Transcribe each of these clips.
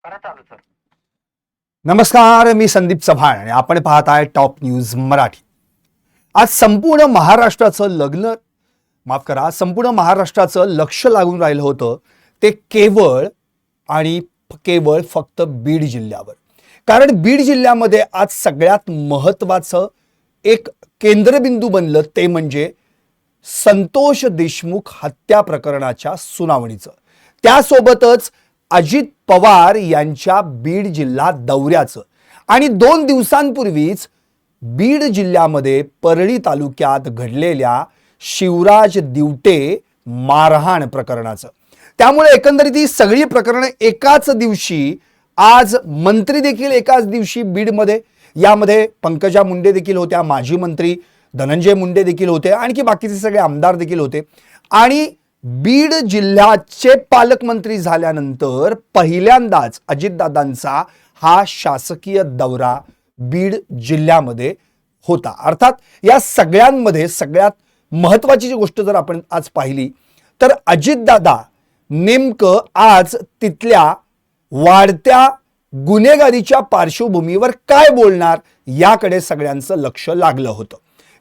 करा चालू सर. नमस्कार, मी संदीप चव्हाण आणि आपण पाहत आहे टॉप न्यूज मराठी. आज संपूर्ण महाराष्ट्राचं संपूर्ण महाराष्ट्राचं लक्ष लागून राहिलं होतं ते केवळ आणि केवळ फक्त बीड जिल्ह्यावर. कारण बीड जिल्ह्यामध्ये आज सगळ्यात महत्त्वाचं एक केंद्रबिंदू बनलं ते म्हणजे संतोष देशमुख हत्या प्रकरणाच्या सुनावणीचं, त्यासोबतच अजित पवार यांच्या बीड जिल्हा दौऱ्याचं आणि 2 दिवसांपूर्वीच बीड जिल्ह्यामध्ये परळी तालुक्यात घडलेल्या शिवराज दिवटे मारहाण प्रकरणाचं. त्यामुळे एकंदरीत ही सगळी प्रकरणं एकाच दिवशी, आज मंत्री देखील एकाच दिवशी बीडमध्ये, यामध्ये पंकजा मुंडे देखील होत्या, माजी मंत्री धनंजय मुंडे देखील होते, आणखी बाकीचे सगळे आमदार देखील होते. आणि बीड जिल्ह्याचे पालकमंत्री झाल्यानंतर पहिल्यांदाच अजितदादांचा हा शासकीय दौरा बीड जिल्ह्यामध्ये होता. अर्थात या सगळ्यांमध्ये सगळ्यात महत्त्वाची जी गोष्ट जर आपण आज पाहिली तर अजितदादा नेमकं आज तिथल्या वाढत्या गुन्हेगारीच्या पार्श्वभूमीवर काय बोलणार याकडे सगळ्यांचं लक्ष लागलं होतं.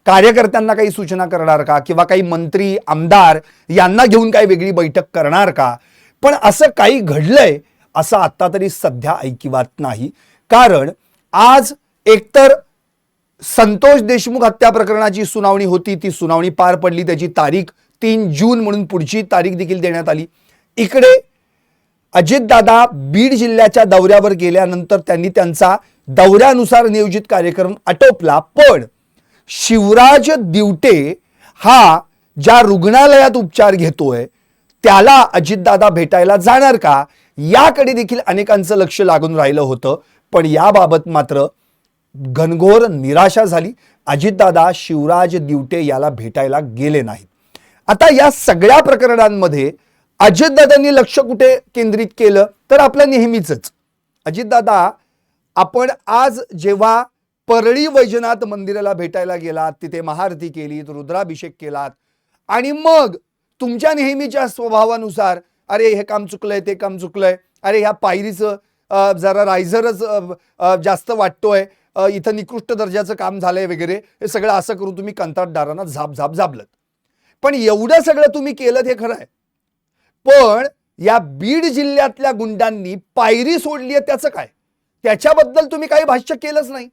कार्यकर्त्यांना काही सूचना करणार का, किंवा काही मंत्री आमदार यांना घेऊन काही वेगळी बैठक करणार का? पण असं काही घडलंय असं आता तरी सध्या ऐकिवात नाही. कारण आज एकतर संतोष देशमुख हत्या प्रकरणाची सुनावणी होती, ती सुनावणी पार पडली, त्याची तारीख 3 जून म्हणून पुढची तारीख देखील देण्यात आली. इकडे अजितदादा बीड जिल्ह्याच्या दौऱ्यावर गेल्यानंतर त्यांनी त्यांचा दौऱ्यानुसार नियोजित कार्यक्रम आटोपला. पण शिवराज दिवटे हा ज्या रुग्णालयात उपचार घेतोय त्याला अजितदादा भेटायला जाणार का, याकडे देखील अनेकांचं लक्ष लागून राहिलं होतं. पण याबाबत मात्र घनघोर निराशा झाली. अजितदादा शिवराज दिवटे याला भेटायला गेले नाहीत. आता या सगळ्या प्रकरणांमध्ये अजितदादांनी लक्ष कुठे केंद्रित केलं तर आपलं नेहमीच अजितदादा, आपण आज जेव्हा परळी वैजनाथ मंदिराला भेटायला गेलात, तिथे महाआरती केली, रुद्राभिषेक केलात आणि मग तुमच्या नेहमीच्या स्वभावानुसार अरे हे काम चुकलंय, ते काम चुकलंय, अरे ह्या पायरीचं जरा रायझरच जास्त वाटतोय, इथं निकृष्ट दर्जाचं काम झालंय वगैरे, हे सगळं असं करून तुम्ही कंत्राटदारांना झाबलत. पण एवढं सगळं तुम्ही केलं हे खरं आहे, पण या बीड जिल्ह्यातल्या गुंडांनी पायरी सोडली आहे त्याचं काय, त्याच्याबद्दल तुम्ही काही भाष्य केलंच नाही.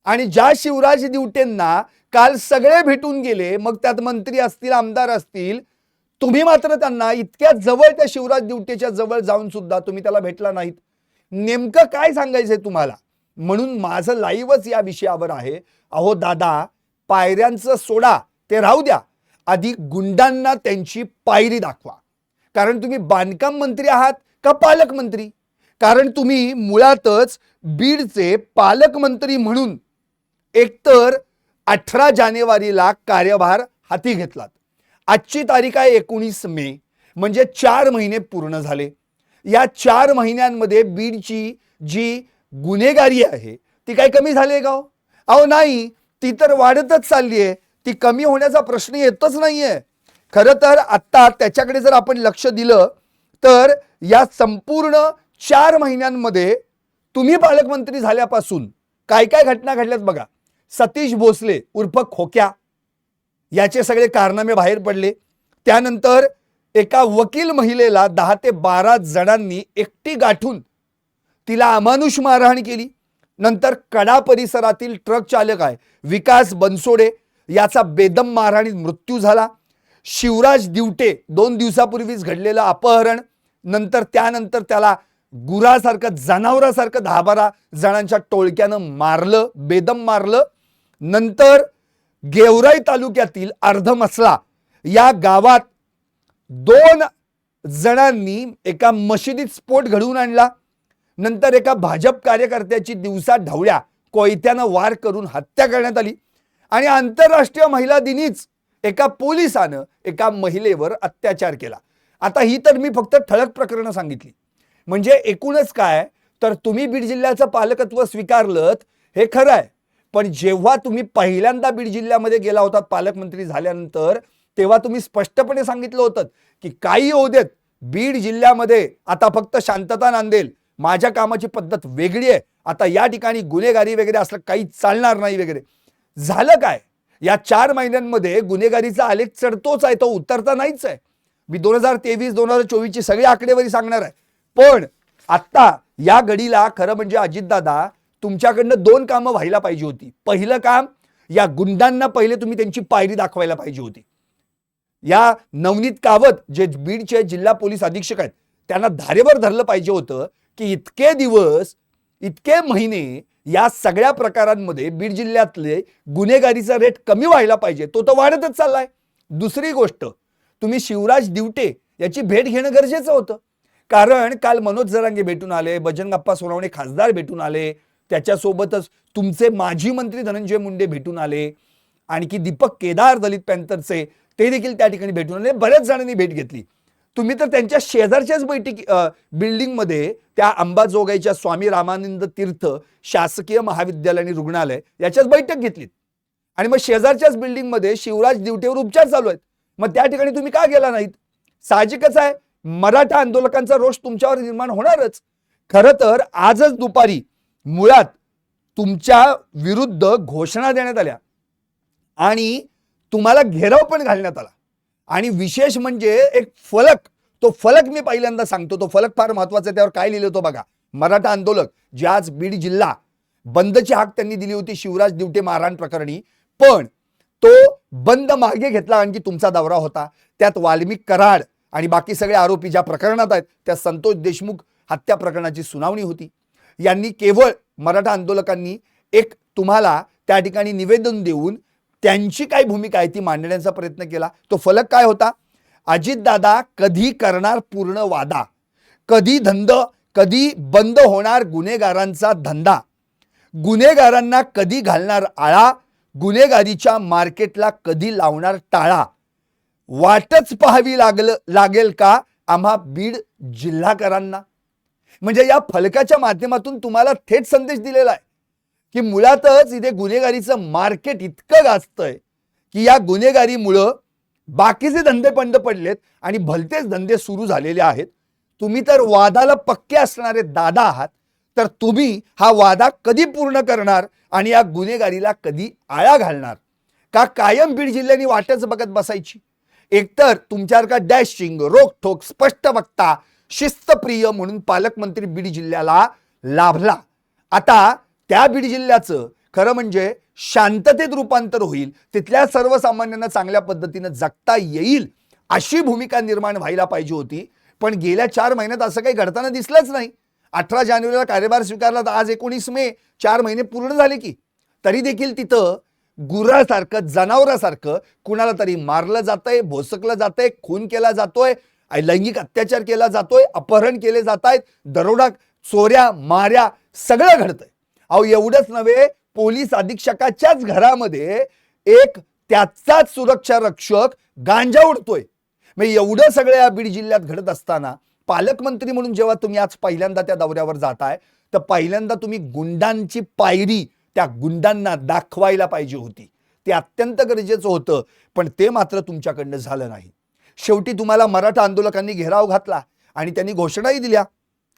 आणि ज्या शिवराज दिवटेंना काल सगळे भेटून गेले, मग त्यात मंत्री असतील, आमदार असतील, तुम्ही मात्र त्यांना इतक्या जवळ, त्या शिवराज दिवटेच्या जवळ जाऊन सुद्धा तुम्ही त्याला भेटला नाहीत. नेमकं काय सांगायचंय तुम्हाला? म्हणून माझं लाईव्हच या विषयावर आहे. अहो दादा, पायऱ्यांचं सोडा, ते राहू द्या, आधी गुंडांना त्यांची पायरी दाखवा. कारण तुम्ही बांधकाम मंत्री आहात का पालकमंत्री? कारण तुम्ही मुळातच बीडचे पालकमंत्री म्हणून एकतर 18 जानेवारीला कार्यभार हाती घेतलात. आजची तारीख आहे 19 मे, म्हणजे 4 महिने पूर्ण झाले. या 4 महिन्यांमध्ये बीडची जी गुन्हेगारी आहे ती काही कमी झाली आहे का? अहो नाही, ती तर वाढतच चालली आहे. ती कमी होण्याचा प्रश्न येतच नाहीये. खरं तर आता त्याच्याकडे जर आपण लक्ष दिलं तर या संपूर्ण 4 महिन्यांमध्ये तुम्ही पालकमंत्री झाल्यापासून काय काय घटना घडल्यात बघा. सतीश भोसले उर्फ खोक्या याचे सगळे कारनामे बाहेर पडले. त्यानंतर एका वकील महिलेला 10 ते 12 जणांनी एकटी गाठून तिला अमानुष मारहाण केली. नंतर कडा परिसरातील ट्रक चालक आहे विकास बनसोडे, याचा बेदम मारहाणीत मृत्यू झाला. शिवराज दिवटे 2 दिवसापूर्वीच घडलेलं अपहरण, त्यानंतर त्याला गुरासारखं, जनावरासारखं 10-12 जणांच्या टोळक्यानं मारलं, बेदम मारलं. नंतर गेवराई तालुक्यातील अर्धमसला या गावात 2 जणांनी एका मशिदीत स्फोट घडवून आणला. नंतर एका भाजप कार्यकर्त्याची दिवसा ढवळ्या कोयत्यानं वार करून हत्या करण्यात आली. आणि आंतरराष्ट्रीय महिला दिनीच एका पोलिसानं एका महिलेवर अत्याचार केला. आता ही तर मी फक्त ठळक प्रकरणं सांगितली. म्हणजे एकूणच काय, तर तुम्ही बीड जिल्ह्याचं पालकत्व स्वीकारलं हे खरं आहे, पण जेव्हा तुम्ही पहिल्यांदा बीड जिल्ह्यामध्ये गेला होता पालकमंत्री झाल्यानंतर, तेव्हा तुम्ही स्पष्टपणे सांगितलं होतं की काही होऊ देत, बीड जिल्ह्यामध्ये आता फक्त शांतता नांदेल, माझ्या कामाची पद्धत वेगळी आहे, आता या ठिकाणी गुन्हेगारी वगैरे असलं काही चालणार नाही वगैरे. झालं काय? या 4 महिन्यांमध्ये गुन्हेगारीचा आलेख चढतोच आहे, तो उतरता नाहीच आहे. मी 2023-2024 ची सगळी आकडेवारी सांगणार आहे. पण आता या घडीला खरं म्हणजे अजितदादा तुमच्याकडनं 2 कामं व्हायला पाहिजे होती. पहिलं काम, या गुंडांना पहिले तुम्ही त्यांची पायरी दाखवायला पाहिजे होती. या नवनीत कावत जे बीडचे जिल्हा पोलीस अधीक्षक आहेत त्यांना धारेवर धरलं पाहिजे होतं की इतके दिवस इतके महिने या सगळ्या प्रकारांमध्ये बीड जिल्ह्यातले गुन्हेगारीचा रेट कमी व्हायला पाहिजे, तो तर वाढतच चाललाय. दुसरी गोष्ट, तुम्ही शिवराज दिवटे याची भेट घेणं गरजेचं होतं. कारण काल मनोज जरांगे भेटून आले, बजरंगप्पा सोनवणे खासदार भेटून आले, त्याच्यासोबतच तुमचे माजी मंत्री धनंजय मुंडे भेटून आले, आणखी दीपक केदार दलित पॅंथरचे ते देखील त्या ठिकाणी भेटून आले. बऱ्याच जणांनी भेट घेतली. तुम्ही तर त्यांच्या शेजारच्याच बिल्डिंगमध्ये त्या अंबाजोगाईच्या स्वामी रामानंद तीर्थ शासकीय महाविद्यालय आणि रुग्णालय याच्याच बैठक घेतलीत. आणि मग शेजारच्याच बिल्डिंगमध्ये शिवराज दिवटेवर उपचार चालू आहेत. मग त्या ठिकाणी तुम्ही का गेला नाहीत? साहजिकच आहे, मराठा आंदोलकांचा रोष तुमच्यावर निर्माण होणारच. खरं तर आजच दुपारी मुळात तुमच्या विरुद्ध घोषणा देण्यात आल्या आणि तुम्हाला घेराव पण घालण्यात आला. आणि विशेष म्हणजे एक फलक, तो फलक मी पहिल्यांदा सांगतो, तो फलक फार महत्वाचा आहे. त्यावर काय लिहिलं होतं बघा. मराठा आंदोलक जे आज बीड जिल्हा बंदची हाक त्यांनी दिली होती शिवराज दिवटे मारहाण प्रकरणी, पण तो बंद मागे घेतला आणखी तुमचा दौरा होता. त्यात वाल्मिक कराड आणि बाकी सगळे आरोपी ज्या प्रकरणात आहेत त्या संतोष देशमुख हत्या प्रकरणाची सुनावणी होती. यांनी केवळ मराठा आंदोलकांनी एक तुम्हाला त्या ठिकाणी निवेदन देऊन त्यांची काय भूमिका आहे ती मांडण्याचा प्रयत्न केला. तो फलक काय होता? अजितदादा कधी करणार पूर्ण वादा, कधी बंद होणार गुन्हेगारांचा धंदा, गुन्हेगारांना कधी घालणार आळा, गुन्हेगारीच्या मार्केटला कधी लावणार टाळा, वाटच पाहावी लागेल का आम्हा बीड जिल्हाकरांना. म्हणजे या फलकाच्या माध्यमातून तुम्हाला थेट संदेश दिलेला आहे की मुळातच इथे गुन्हेगारीचं मार्केट इतकं गाजतंय की या गुन्हेगारीमुळं बाकीचे धंदे बंद पडलेत आणि भलतेच धंदे सुरू झालेले आहेत. तुम्ही तर वादाला पक्के असणारे दादा आहात, तर तुम्ही हा वादा कधी पूर्ण करणार आणि या गुन्हेगारीला कधी आळा घालणार? का कायम बीड जिल्ह्याने वाटच बघत बसायची? एकतर तुमच्यासारखा डॅशिंग, रोखठोक, स्पष्ट वक्ता, शिस्तप्रिय म्हणून पालकमंत्री बीड जिल्ह्याला लाभला. आता त्या बीड जिल्ह्याचं खरं म्हणजे शांततेत रूपांतर होईल, तिथल्या सर्वसामान्यांना चांगल्या पद्धतीने जगता येईल अशी भूमिका निर्माण व्हायला पाहिजे होती. पण गेल्या 4 महिन्यात असं काही घडताना दिसलंच नाही. 18 जानेवारीला कार्यभार स्वीकारला तर आज 19 मे, 4 महिने पूर्ण झाले की तरी देखील तिथं गुरासारखं, जनावरासारखं कुणाला तरी मारलं जातंय, भोसकलं जातंय, खून केला जातोय, लैंगिक अत्याचार केला जातोय, अपहरण केले जात आहेत, दरोडा, चोऱ्या, माऱ्या सगळं घडतंय. अहो एवढंच नव्हे, पोलीस अधीक्षकाच्याच घरामध्ये एक त्याचाच सुरक्षा रक्षक गांजा उडतोय. मग एवढं सगळं या बीड जिल्ह्यात घडत असताना पालकमंत्री म्हणून जेव्हा तुम्ही आज पहिल्यांदा त्या दौऱ्यावर जाताय तर पहिल्यांदा तुम्ही गुंडांची पायरी त्या गुंडांना दाखवायला पाहिजे होती. ते अत्यंत गरजेचं होतं, पण ते मात्र तुमच्याकडनं झालं नाही. शेवटी तुम्हाला मराठा आंदोलकांनी घेराव घातला आणि त्यांनी घोषणाही दिल्या.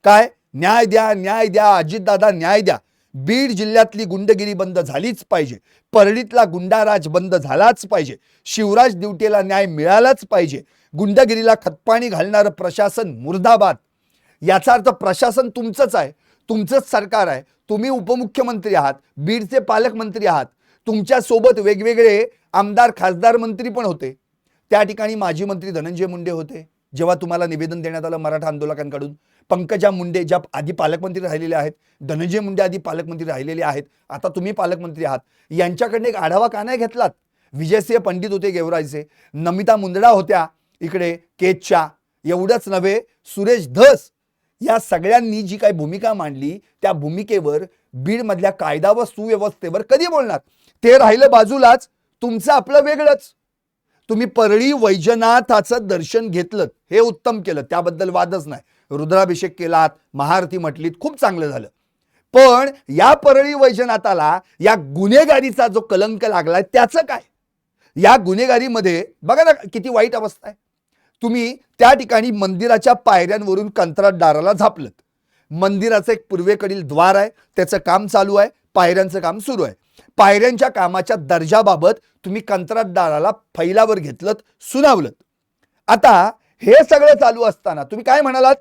काय? न्याय द्या, न्याय द्या, अजितदादा न्याय द्या. बीड जिल्ह्यातली गुंडगिरी बंद झालीच पाहिजे, परळीतला गुंडाराज बंद झालाच पाहिजे, शिवराज दिवटेला न्याय मिळालाच पाहिजे, गुंडगिरीला खतपाणी घालणारं प्रशासन मुर्दाबाद. याचा अर्थ प्रशासन तुमचंच आहे, तुमचंच सरकार आहे, तुम्ही उपमुख्यमंत्री आहात, बीडचे पालकमंत्री आहात, तुमच्या सोबत वेगवेगळे आमदार, खासदार, मंत्री पण होते. त्या ठिकाणी माजी मंत्री धनंजय मुंडे होते. जेव्हा तुम्हाला निवेदन देण्यात आलं मराठा आंदोलकांकडून, पंकजा मुंडे ज्या आधी पालकमंत्री राहिलेले आहेत, धनंजय मुंडे आधी पालकमंत्री राहिलेले आहेत, आता तुम्ही पालकमंत्री आहात, यांच्याकडनं एक आढावा का नाही घेतलात? विजयसिंह पंडित होते गेवराईचे, नमिता मुंदडा होत्या इकडे केजच्या, एवढंच नव्हे सुरेश धस, या सगळ्यांनी जी काही भूमिका मांडली त्या भूमिकेवर, बीडमधल्या कायदा व सुव्यवस्थेवर कधी बोलणार? ते राहिलं बाजूलाच, तुमचं आपलं वेगळंच. तुम्ही परळी वैजनाथाचं दर्शन घेतलं, हे उत्तम केलं, त्याबद्दल वादच नाही. रुद्राभिषेक केलात, महाआरती म्हटलीत, खूप चांगलं झालं. पण या परळी वैजनाथाला या गुन्हेगारीचा जो कलंक लागलाय त्याचं काय? या गुन्हेगारीमध्ये बघा ना किती वाईट अवस्था आहे. तुम्ही त्या ठिकाणी मंदिराच्या पायऱ्यांवरून कंत्राटदाराला झापलत, मंदिराचं एक पूर्वेकडील द्वार आहे, त्याचं काम चालू आहे, पायऱ्यांचं काम सुरू आहे. पायऱ्यांच्या कामाच्या दर्जाबाबत तुम्ही कंत्राटदाराला फैलावर घेतलं, सुनावलं. आता हे सगळं चालू असताना तुम्ही काय म्हणालात,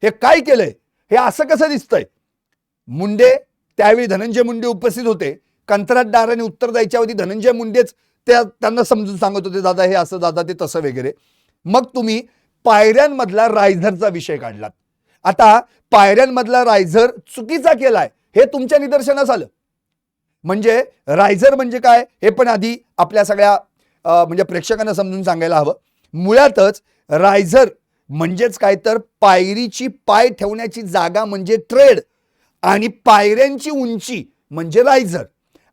हे काय केलंय, हे असं कसं दिसतंय? मुंडे, त्यावेळी धनंजय मुंडे उपस्थित होते. कंत्राटदाराने उत्तर द्यायच्या आधी धनंजय मुंडेच त्यांना समजून सांगत होते, दादा हे असं, दादा ते तसं वगैरे. मग तुम्ही पायऱ्यांमधला रायझरचा विषय काढलात. आता पायऱ्यांमधला रायझर चुकीचा केलाय हे तुमच्या निदर्शनास आलं. म्हणजे रायझर म्हणजे काय हे पण आधी आपल्या सगळ्या म्हणजे प्रेक्षकांना समजून सांगायला हवं. मुळातच रायझर म्हणजेच काय तर पायरीची पाय ठेवण्याची जागा म्हणजे ट्रेड आणि पायऱ्यांची उंची म्हणजे रायझर.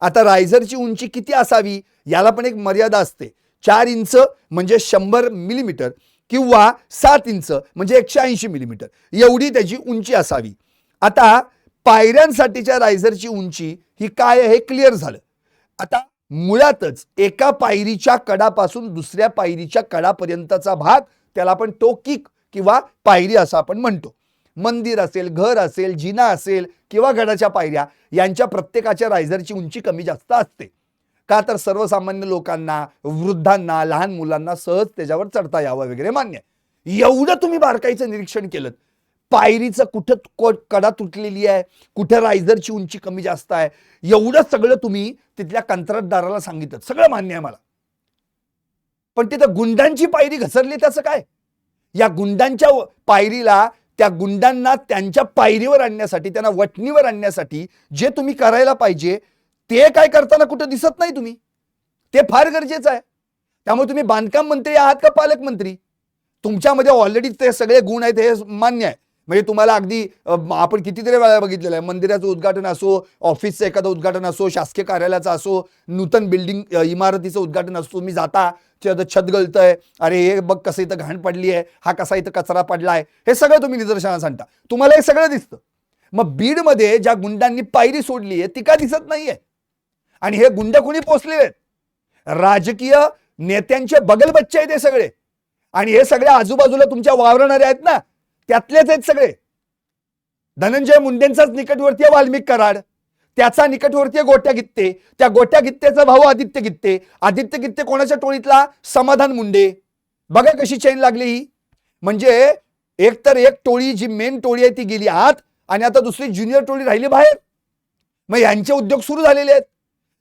आता रायझरची उंची किती असावी याला पण एक मर्यादा असते. 4 इंच म्हणजे 100 मिलीमीटर किंवा 7 इंच म्हणजे 180 मिलीमीटर एवढी त्याची उंची असावी. आता पायऱ्यांसाठीच्या रायझरची उंची ही काय आहे हे क्लिअर झालं. आता मुळातच एका पायरीच्या कडापासून दुसऱ्या पायरीच्या कडापर्यंतचा भाग त्याला आपण टोकिक किंवा पायरी असं आपण म्हणतो. मंदिर असेल, घर असेल, जिना असेल किंवा गडाच्या पायऱ्या यांच्या प्रत्येकाच्या रायझरची उंची कमी जास्त असते. का तर सर्वसामान्य लोकांना, वृद्धांना, लहान मुलांना सहज त्याच्यावर चढता यावं वगैरे मान्य आहे. एवढं तुम्ही बारकाईचं निरीक्षण केलं, पायरीचं कुठं कडा तुटलेली आहे, कुठं रायझरची उंची कमी जास्त आहे, एवढं सगळं तुम्ही तिथल्या कंत्राटदाराला सांगितलं, सगळं मान्य आहे मला. पण तिथं गुंडांची पायरी घसरली त्याचं काय? या गुंडांच्या पायरीला, त्या गुंडांना त्यांच्या पायरीवर आणण्यासाठी, त्यांना वटणीवर आणण्यासाठी जे तुम्ही करायला पाहिजे ते काय करताना कुठं दिसत नाही तुम्ही. ते फार गरजेचं आहे. त्यामुळे तुम्ही बांधकाम मंत्री आहात का पालकमंत्री? तुमच्यामध्ये ऑलरेडी ते सगळे गुण आहेत हे मान्य आहे. म्हणजे तुम्हाला अगदी आपण कितीतरी वेळा बघितलेलं आहे, मंदिराचं उद्घाटन असो, ऑफिसचं एखादं उद्घाटन असो, शासकीय कार्यालयाचं असो, नूतन बिल्डिंग इमारतीचं उद्घाटन असो, तुम्ही जाता छत गळतंय, अरे हे बघ कसं इथं घाण पडली आहे, हा कसा इथं कचरा पडलाय, हे सगळं तुम्ही निदर्शनास आणता. तुम्हाला हे सगळं दिसतं. मग बीडमध्ये ज्या गुंडांनी पायरी सोडली आहे ती का दिसत नाहीये? आणि हे गुंड कोणी पोचलेले आहेत? राजकीय नेत्यांचे बगलबच्चे आहेत हे सगळे. आणि हे सगळे आजूबाजूला तुमच्या वावरणारे आहेत ना, त्यातलेच आहेत सगळे. धनंजय मुंडेंचाच निकटवर्तीय वाल्मिक कराड, त्याचा निकटवर्तीय गोट्या गित्ते, त्या गोट्या गित्तेचा भाऊ आदित्य गित्ते. आदित्य गित्ते कोणाच्या टोळीतला? समाधान मुंडे. बघा कशी चैन लागली ही. म्हणजे एक तर एक टोळी जी मेन टोळी आहे ती गेली आत आणि आता दुसरी ज्युनियर टोळी राहिली बाहेर. मग यांचे उद्योग सुरू झालेले आहेत.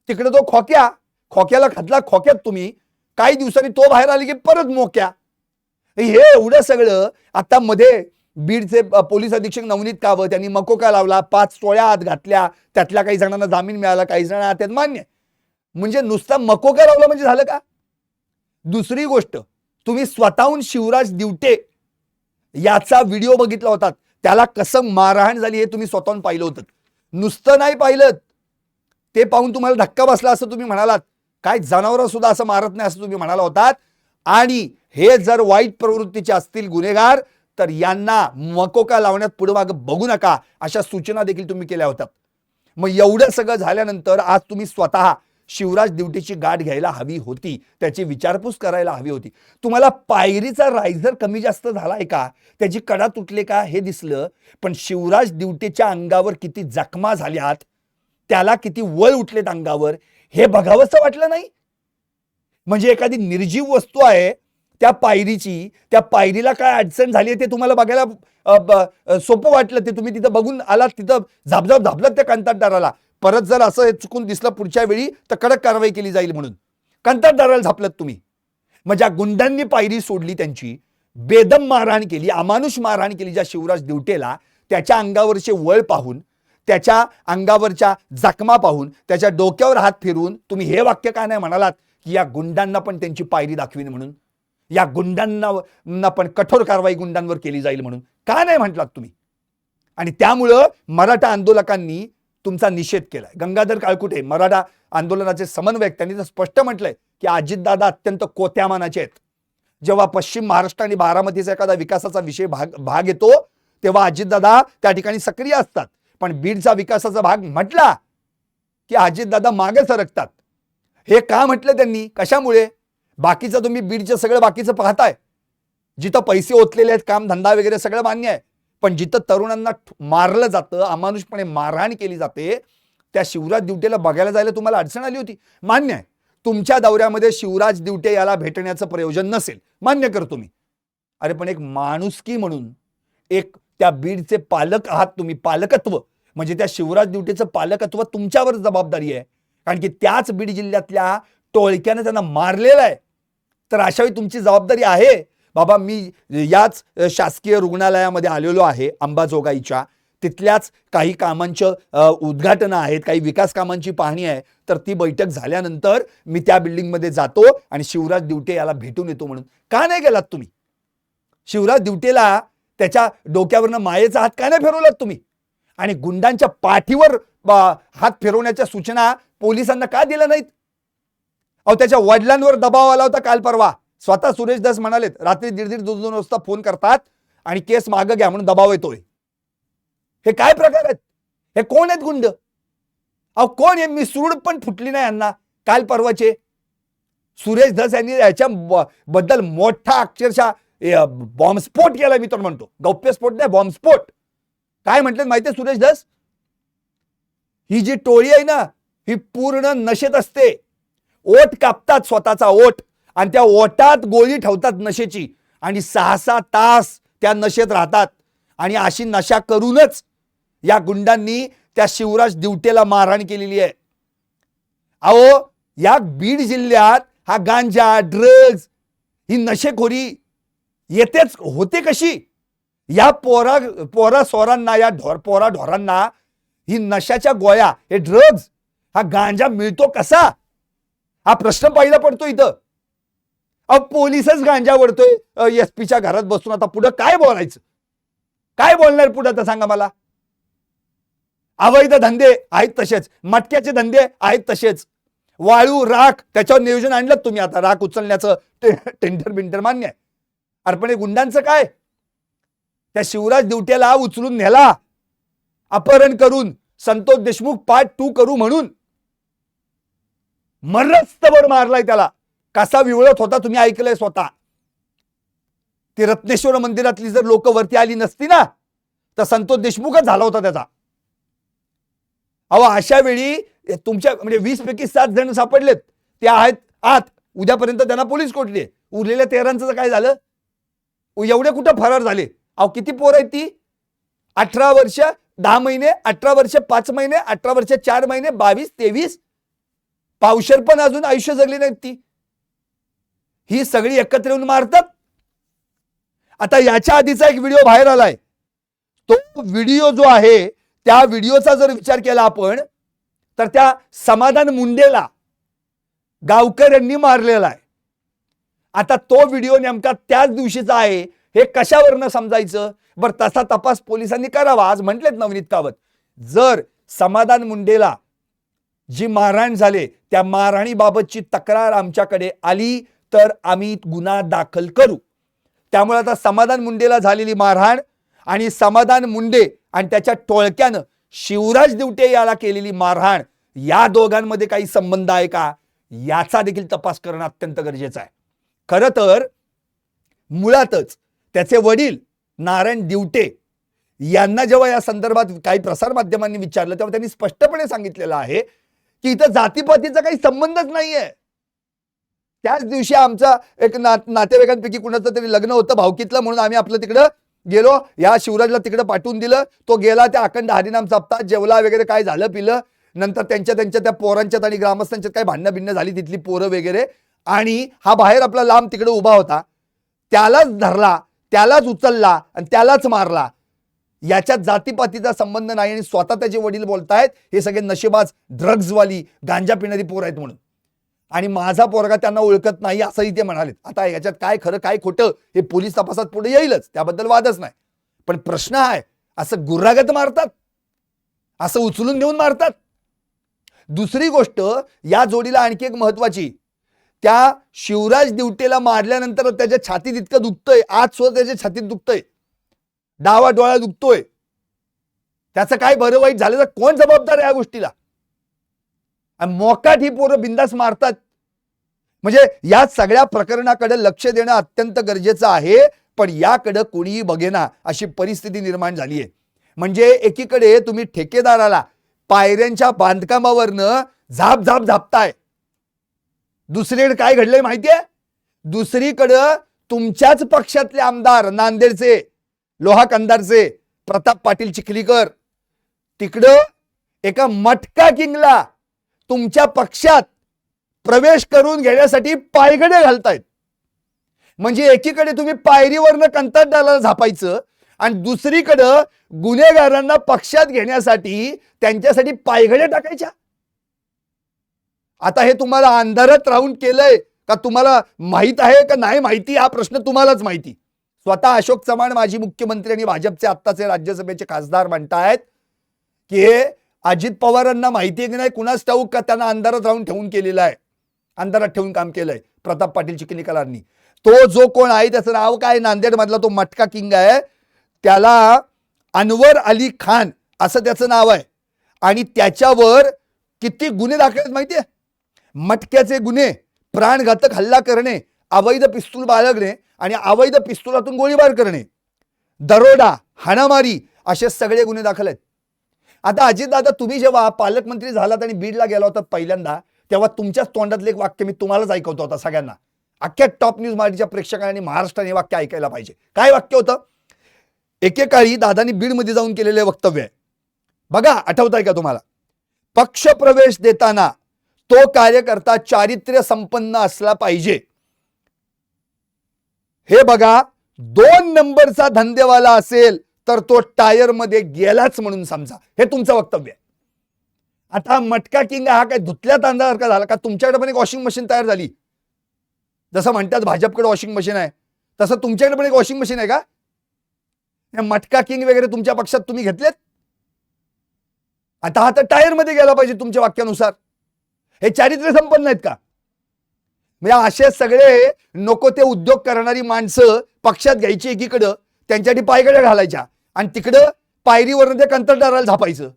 तिकडे तो खोक्याला खातला खोक्यात तुम्ही, काही दिवसांनी तो बाहेर आली की परत मोक्या. हे एवढं सगळं आता मध्ये बीडचे पोलीस अधीक्षक नवनीत कावत यांनी मकोका लावला, 5 टोळ्या आत घातल्या, त्यातल्या काही जणांना जामीन मिळाला, काही जणांना आत मान्य. म्हणजे नुसता मकोका लावला म्हणजे झालं का? दुसरी गोष्ट, तुम्ही स्वतःहून शिवराज दिवटे याचा व्हिडिओ बघितला होता, त्याला कसं मारहाण झाली हे तुम्ही स्वतःहून पाहिलं होतं. नुसतं नाही पाहिलं, ते पाहून तुम्हाला धक्का बसला असं तुम्ही म्हणालात. काय जनावरं सुद्धा असं मारत नाही असं तुम्ही म्हणाला होतात. आणि हे जर वाईट प्रवृत्तीचे असतील गुन्हेगार तर यांना मकोका लावण्यात पुढे मागं बघू नका अशा सूचना देखील तुम्ही केल्या होत्या. मग एवढं सगळं झाल्यानंतर आज तुम्ही स्वतः शिवराज दिवटेची गाठ घ्यायला हवी होती, त्याची विचारपूस करायला हवी होती. तुम्हाला पायरीचा रायझर कमी जास्त झालाय का, त्याची कडा तुटले का हे दिसलं, पण शिवराज दिवटेच्या अंगावर किती जखमा झाल्यात, त्याला किती वळ उठलेत अंगावर हे बघावंसं वाटलं नाही? म्हणजे एखादी निर्जीव वस्तू आहे त्या पायरीची, त्या पायरीला काय अडचण झाली ते तुम्हाला बघायला सोपं वाटलं. ते तुम्ही तिथं बघून आलात, तिथं झापलात त्या कंत्राटदाराला. परत जर असं चुकून दिसलं पुढच्या वेळी तर कडक कारवाई केली जाईल म्हणून कंत्राटदाराला झापलत तुम्ही. मग ज्या गुंडांनी पायरी सोडली, त्यांची बेदम मारहाण केली, अमानुष मारहाण केली ज्या शिवराज दिवटेला, त्याच्या अंगावरचे वळ पाहून, त्याच्या अंगावरच्या जखमा पाहून, त्याच्या डोक्यावर हात फिरून तुम्ही हे वाक्य का नाही म्हणालात की या गुंडांना पण त्यांची पायरी दाखवीन म्हणून, या गुंडांना पण कठोर कारवाई गुंडांवर केली जाईल म्हणून का नाही म्हटलात तुम्ही? आणि त्यामुळं मराठा आंदोलकांनी तुमचा निषेध केलाय. गंगाधर काळकुटे मराठा आंदोलनाचे समन्वयक, त्यांनी तर स्पष्ट म्हटलंय की अजितदादा अत्यंत कोत्यामानाचे आहेत. जेव्हा पश्चिम महाराष्ट्र आणि बारामतीचा एखादा विकासाचा विषय भाग येतो तेव्हा अजितदादा त्या ठिकाणी सक्रिय असतात, पण बीडचा विकासाचा भाग म्हटला की अजितदादा मागे सरकतात. हे का म्हटलं त्यांनी, कशामुळे? बाकीचं तुम्ही बीडचं सगळं बाकीचं पाहताय, जिथं पैसे ओतलेले आहेत, काम धंदा वगैरे सगळं मान्य आहे, पण जिथं तरुणांना मारलं जातं, अमानुषपणे मारहाण केली जाते, त्या शिवराज दिवटेला बघायला जायला तुम्हाला अडचण आली होती. मान्य आहे, तुमच्या दौऱ्यामध्ये शिवराज दिवटे याला भेटण्याचं प्रयोजन नसेल, मान्य करतो मी. अरे पण एक माणुसकी म्हणून, एक त्या बीडचे पालक आहात तुम्ही, पालकत्व म्हणजे त्या शिवराज दिवटेचं पालकत्व तुमच्यावर जबाबदारी आहे. कारण की त्याच बीड जिल्ह्यातल्या टोळक्याने त्यांना मारलेलं आहे. तर अशावेळी तुमची जबाबदारी आहे. बाबा मी याच शासकीय रुग्णालयामध्ये आलेलो आहे अंबाजोगाईच्या, तिथल्याच काही कामांचं उद्घाटन आहेत, काही विकास कामांची पाहणी आहे. तर ती बैठक झाल्यानंतर मी त्या बिल्डिंगमध्ये जातो आणि शिवराज दिवटे याला भेटून येतो. म्हणून का नाही गेलात तुम्ही? शिवराज दिवटेला त्याच्या डोक्यावरनं मायेचा हात का नाही फिरवलात तुम्ही? आणि गुंडांच्या पाठीवर हात फिरवण्याच्या सूचना पोलिसांना का दिल्या नाहीत? अहो त्याच्या वडिलांवर दबाव आला होता काल परवा. स्वतः सुरेश धस म्हणालेत रात्री 1:30-2 वाजता फोन करतात आणि केस मागं घ्या म्हणून दबाव येतोय. हे काय प्रकार आहेत? हे कोण आहेत गुंड? अहो कोण हे? मिसरूड पण फुटली नाही यांना काल परवाचे. सुरेश धस यांनी याच्या बद्दल मोठा अक्षरशः बॉम्बस्फोट केला. मी तर म्हणतो गौप्यस्फोट नाही, बॉम्बस्फोट. काय म्हटलं माहितीये सुरेश धस? ही जी टोळी आहे ना, ही पूर्ण नशेत असते. ओठ कापतात, स्वतःचा ओठ, आणि त्या ओठात गोळी ठेवतात नशेची, आणि 6-6 तास त्या नशेत राहतात. आणि अशी नशा करूनच या गुंडांनी त्या शिवराज दिवटेला मारहाण केलेली आहे. अहो या बीड जिल्ह्यात हा गांजा, ड्रग्ज, ही नशेखोरी येतेच होते कशी? या पोरा सोरांना, या पोरा ढोरांना ही नशाच्या गोळ्या, हे ड्रग्ज, हा गांजा मिळतो कसा? हा प्रश्न पहिला पडतो इथं. अब पोलीसच गांजा वडतोय एसपीच्या घरात बसून. आता पुढे काय बोलायचं? काय बोलणार पुढे तर सांगा मला? अवैध धंदे आहेत तसेच, मटक्याचे धंदे आहेत तसेच, वाळू, राख, त्याच्यावर नियोजन आणलं तुम्ही. आता राख उचलण्याचं टेंडर बिंडर मान्य आहे. अर्पणे गुंडांचं काय? त्या शिवराज दिवट्याला उचलून नेला, अपहरण करून संतोष देशमुख पार्ट 2 करू म्हणून मरस्तवर मारलाय त्याला. कसा विवळत होता तुम्ही ऐकलंय स्वतः. ती रत्नेश्वर मंदिरातली जर लोक वरती आली नसती ना, तर संतोष देशमुखच झाला होता त्याचा. अहो अशा वेळी तुमच्या म्हणजे 20 पैकी 7 जण सापडलेत, ते आहेत आत. उद्यापर्यंत त्यांना पोलीस कोठले. उरलेल्या 13चं काय झालं? एवढे कुठं फरार झाले? अहो किती पोर आहेत ती? 18 वर्ष 10 महिने, 18 वर्ष 5 महिने, 18 वर्ष 4 महिने, 22-23 पावशर पण अजून आयुष्य जगली नाहीत ती. ही सगळी एकत्र येऊन मारतात. आता याच्या आधीचा एक व्हिडिओ बाहेर आलाय. तो व्हिडिओ जो आहे, त्या व्हिडिओचा जर विचार केला आपण, तर त्या समाधान मुंडेला गावकऱ्यांनी मारलेला आहे. आता तो व्हिडिओ नेमका त्याच दिवशीचा आहे, हे कशावरनं समजायचं? बरं तसा तपास पोलिसांनी करावा. आज म्हटलेत नवनीत कावत, जर समाधान मुंडेला जी मारहाण झाले, त्या मारहाणीबाबतची तक्रार आमच्याकडे आली तर आम्ही गुन्हा दाखल करू. त्यामुळे आता समाधान मुंडेला झालेली मारहाण आणि समाधान मुंडे आणि त्याच्या टोळक्यानं शिवराज दिवटे याला केलेली मारहाण, या दोघांमध्ये काही संबंध आहे का, याचा देखील तपास करणं अत्यंत गरजेचं आहे. खरं तर मुळातच त्याचे वडील नारायण दिवटे यांना जेव्हा या संदर्भात काही प्रसार माध्यमांनी विचारलं, तेव्हा त्यांनी स्पष्टपणे सांगितलेलं आहे की इथं जातीपातीचा काही संबंधच नाहीये. त्याच दिवशी आमचा एक नातेवाईकांपैकी कुणाचं तरी लग्न होतं भावकीतलं, म्हणून आम्ही आपलं तिकडं गेलो, या शिवराजला तिकडं पाठवून दिलं. तो गेला, त्या अखंड हरिनाम सप्ताह जेवला वगैरे, काय झालं पिलं. नंतर त्यांच्या त्या पोरांच्यात आणि ग्रामस्थांच्यात काय भांडणं भिन्न झाली, तिथली पोरं वगैरे. आणि हा बाहेर आपला लांब तिकडे उभा होता, त्यालाच धरला, त्यालाच उचलला आणि त्यालाच मारला. याच्यात जातीपातीचा संबंध नाही. आणि स्वतः त्याचे वडील बोलतायत हे सगळे नशेबाज, ड्रग्जवाली, गांजा पिणारी पोर आहेत म्हणून. आणि माझा पोरगा त्यांना ओळखत नाही असंही ते म्हणाले. आता याच्यात काय खरं काय खोटं हे पोलीस तपासात पुढे येईलच, त्याबद्दल वादच नाही. पण प्रश्न आहे, असं गुर्रागत मारतात, असं उचलून घेऊन मारतात. दुसरी गोष्ट या जोडीला आणखी एक महत्वाची, त्या शिवराज दिवटेला मारल्यानंतर त्याच्या छातीत इतकं दुखतंय, आज सुद्धा त्याच्या छातीत दुखतंय, डावा डोळा दुखतोय. त्याचं काय बरं वाईट झालं तर कोण जबाबदार आहे या गोष्टीला? आणि मोकाट ही पोरं बिंदास मारतात. म्हणजे या सगळ्या प्रकरणाकडे लक्ष देणं अत्यंत गरजेचं आहे. पण याकडे कोणीही बघेना अशी परिस्थिती निर्माण झाली आहे. म्हणजे एकीकडे तुम्ही ठेकेदाराला पायऱ्यांच्या बांधकामावरनं झाप झाप झापताय, दुसरीकडे काय घडलंय माहितीये? दुसरीकडं तुमच्याच पक्षातले आमदार नांदेडचे लोहा कंदारचे प्रताप पाटील चिखलीकर तिकडं एका मटका किंगला तुमच्या पक्षात प्रवेश करून घेण्यासाठी पायगडे घालतायत. म्हणजे एकीकडे तुम्ही पायरीवरनं कंत्राटदाराला झापायचं आणि दुसरीकडं गुन्हेगारांना पक्षात घेण्यासाठी त्यांच्यासाठी पायगडे टाकायच्या. आता हे तुम्हाला अंधारात राहून केलंय का तुम्हाला माहित आहे का नाही माहिती हा प्रश्न तुम्हालाच माहिती. स्वतः अशोक चव्हाण माजी मुख्यमंत्री आणि भाजपचे आत्ताचे राज्यसभेचे खासदार म्हणतायत की हे अजित पवारांना माहिती आहे की नाही कुणास ठाऊक का त्यांना अंधारात राहून ठेवून केलेलं आहे, अंधारात ठेवून काम केलंय प्रताप पाटील चिखलीकरांनी. तो जो कोण आहे त्याचं नाव काय, नांदेड मधला तो मटका किंग आहे, त्याला अनवर अली खान असं त्याचं नाव आहे आणि त्याच्यावर किती गुन्हे दाखल आहेत माहितीये? मटक्याचे गुन्हे, प्राणघातक हल्ला करणे, अवैध पिस्तूल बाळगणे आणि अवैध पिस्तुलातून गोळीबार करणे, दरोडा, हाणामारी असे सगळे गुन्हे दाखल आहेत. आता अजितदादा तुम्ही जेव्हा पालकमंत्री झालात आणि बीडला गेला होता पहिल्यांदा तेव्हा तुमच्याच तोंडातले एक वाक्य मी तुम्हालाच ऐकवतो होता सगळ्यांना. अख्ख्या टॉप न्यूज मराठीच्या प्रेक्षकांनी महाराष्ट्राने वाक्य ऐकायला पाहिजे. काय वाक्य होतं? एकेकाळी दादांनी बीडमध्ये जाऊन केलेले वक्तव्य आहे बघा, आठवतंय का तुम्हाला? पक्ष प्रवेश देताना तो कार्यकर्ता चारित्र्य संपन्न असला पाहिजे. हे बघा, 2 नंबरचा धंदेवाला असेल तर तो टायर मध्ये गेलाच म्हणून समजा. हे तुमचं वक्तव्य आहे. आता मटका किंग हा काय धुतल्या तांदळासारखा झाला का? तुमच्याकडे पण एक वॉशिंग मशीन तयार झाली. जसं म्हणतात भाजपकडे वॉशिंग मशीन आहे तसं तुमच्याकडे पण एक वॉशिंग मशीन आहे का? मटका किंग वगैरे तुमच्या पक्षात तुम्ही घेतलेत. आता हा तर टायर मध्ये गेला पाहिजे तुमच्या वाक्यानुसार. हे चारित्र्य संपन्न आहेत का? म्हणजे असे सगळे नको ते उद्योग करणारी माणसं पक्षात घ्यायची एकीकडं, त्यांच्यासाठी पायगड्या घालायच्या आणि तिकडं पायरीवरून ते कंत्राटदाराला झापायचं.